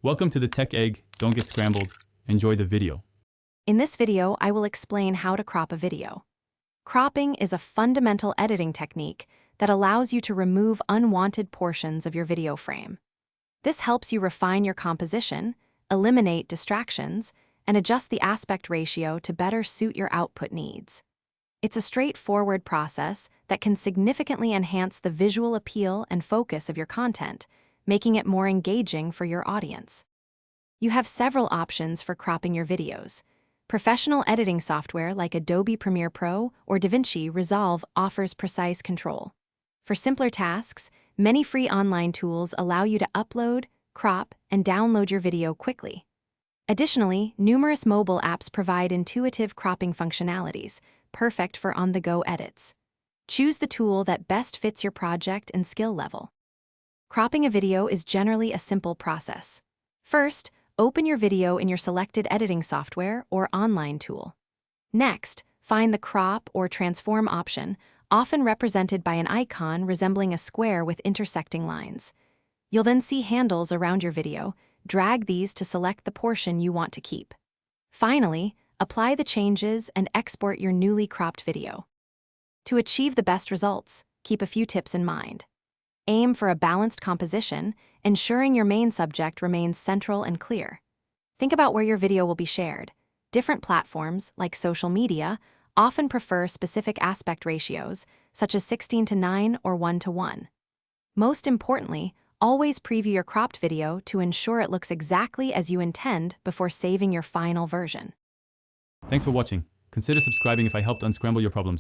Welcome to the Tech Egg. Don't get scrambled. Enjoy the video. In this video, I will explain how to crop a video. Cropping is a fundamental editing technique that allows you to remove unwanted portions of your video frame. This helps you refine your composition, eliminate distractions, and adjust the aspect ratio to better suit your output needs. It's a straightforward process that can significantly enhance the visual appeal and focus of your content, making it more engaging for your audience. You have several options for cropping your videos. Professional editing software like Adobe Premiere Pro or DaVinci Resolve offers precise control. For simpler tasks, many free online tools allow you to upload, crop, and download your video quickly. Additionally, numerous mobile apps provide intuitive cropping functionalities, perfect for on-the-go edits. Choose the tool that best fits your project and skill level. Cropping a video is generally a simple process. First, open your video in your selected editing software or online tool. Next, find the crop or transform option, often represented by an icon resembling a square with intersecting lines. You'll then see handles around your video. Drag these to select the portion you want to keep. Finally, apply the changes and export your newly cropped video. To achieve the best results, keep a few tips in mind. Aim for a balanced composition, ensuring your main subject remains central and clear. Think about where your video will be shared. Different platforms, like social media, often prefer specific aspect ratios, such as 16:9 or 1:1. Most importantly, always preview your cropped video to ensure it looks exactly as you intend before saving your final version. Thanks for watching. Consider subscribing if I helped unscramble your problems.